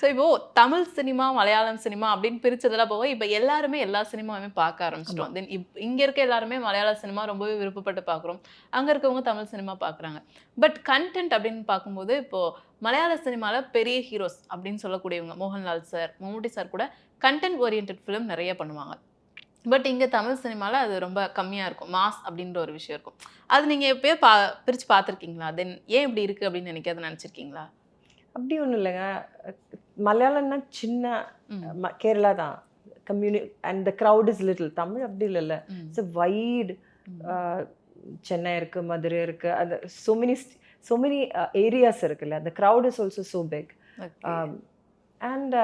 So இப்போ Tamil cinema, Malayalam cinema அப்படின்னு பிரிச்சதெல்லாம் போக, இப்ப எல்லாருமே எல்லா சினிமாவுமே பார்க்க ஆமா. ஆரம்பிச்சுட்டோம். தென் இங்க இருக்க எல்லாருமே மலையாள சினிமா ரொம்பவே விருப்பப்பட்டு பார்க்குறோம். அங்க இருக்கவங்க தமிழ் சினிமா பார்க்குறாங்க. பட் கன்டென்ட் அப்படின்னு பார்க்கும்போது, இப்போ மலையாள சினிமால பெரிய ஹீரோஸ் அப்படின்னு சொல்லக்கூடியவங்க, மோகன்லால் சார், மம்முட்டி சார் கூட கன்டென்ட் ஓரியன்டட் ஃபிலிம் நெறைய பண்ணுவாங்க. பட் இங்க தமிழ் சினிமால அது ரொம்ப கம்மியா இருக்கும். மாஸ் அப்படின்ற ஒரு விஷயம் இருக்கும். அது நீங்க எப்பயோ பிரிச்சு பார்த்துருக்கீங்களா? தென் ஏன் இப்படி இருக்கு அப்படின்னு என்னைக்காவது நெனச்சிருக்கீங்களா? அப்படி ஒண்ணும் இல்லங்க. அ மலையாளம்னா சின்ன ம். கேரளா தான். And the crowd is little. Tamil அப்படி இல்லல்ல. ம். It's white. அ ம். சென்னை இருக்கு, மதுரை இருக்கு. அது சோ மெனி ஏரியாஸ் இருக்குல்ல. the crowd is also so big. Okay. And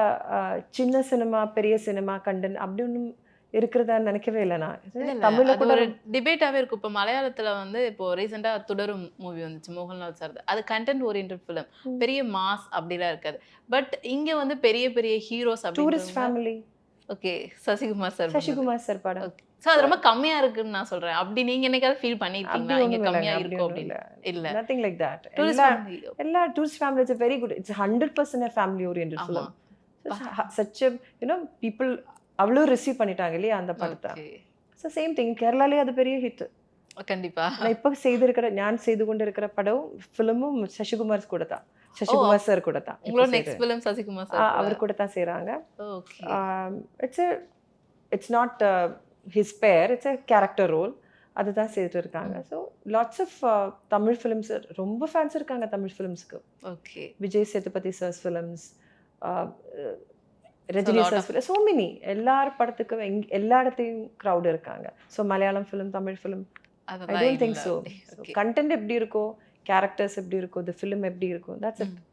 சின்ன சினிமா, பெரிய சினிமா கண்டென்ட் அப்படி ஒண்ணும் இருக்கிறதா நினைக்கவே இல்ல நான். இல்ல, இல்ல. தமிழ்ல அது கூட ஒரு டிபேட்டாவே இருக்கும். இப்ப மலையாளத்துல வந்து இப்போ ரீசென்ட்டா துடரும் மூவி வந்துச்சு. மோகன்லால் சார்து. அது கன்டென்ட் ஓரியன்டட் ஃபிலிம். ம். பெரிய மாஸ் அப்படிலாம் இருக்காது. பட் இங்க வந்து பெரிய பெரிய ஹீரோஸ் டூரிஸ்ட் அப்படின்றவங்க ஃபேமிலி. ஓகே. சசிகுமார் சார் பண்ணது. சசிகுமார் சார் படம். ஓகே. சோ அது ரொம்ப கம்மியா இருக்குன்னு நான் சொல்றேன். அப்படி நீங்க என்னைக்காவது ஃபீல் அப்படி பண்ணியிருக்கீங்களா? இங்க ஒண்ணும் இல்லங்க. கம்மியா அப்படி இருக்கும் ஒண்ணும் இல்ல. அப்படின்னு. இல்ல. Nothing like that. Tourist family எல்லா tourist family it's very good. It's 100% family oriented ஆமா. ஃபிலிம். சச் எ பீப்பிள் அவ்வளோ ரிசீவ் பண்ணிட்டாங்க இல்லையா அந்த படத்த. ஓகே. ஸோ சேம் திங் கேரளாலயே அது பெரிய ஹிட். கண்டிப்பா. நான் இப்போ நான் செய்து கொண்டிருக்கிற படம் ஃபிலிமும் சசிகுமார் கூட தான். ஓ! சசிகுமார் சார் கூட தான். இப்போ உங்களோட நெக்ஸ்ட் செய்றேன். ஃபிலிம் சசிகுமார் சார் கூட. அவர் கூட தான் செய்றாங்க. Okay. It's it's not his பேர். It's character role. அதுதான் செய்துட்டு இருக்காங்க. ம். So lots of Tamil films ரொம்ப ஃபேன்ஸ் இருக்காங்க தமிழ் ஃபிலிம்ஸ்க்கு. Okay. Vijay Sethupathi sir's films, so Rajini lot sir's of film, so many எல்லார் படத்துக்கும் எல்லா இடத்துலயும் க்ரௌட் இருக்காங்க. So Malayalam film, Tamil film I அதெல்லாம் டோன்ட் திங்க் இல்ல ஸோ. அப்படி. ஓகே. கண்டென்ட் எப்படி இருக்கோ, கேரக்டர்ஸ் எப்படி இருக்கோ, தி ஃபிலிம் எப்படி இருக்கோ, தட்ஸ் ம். இட்.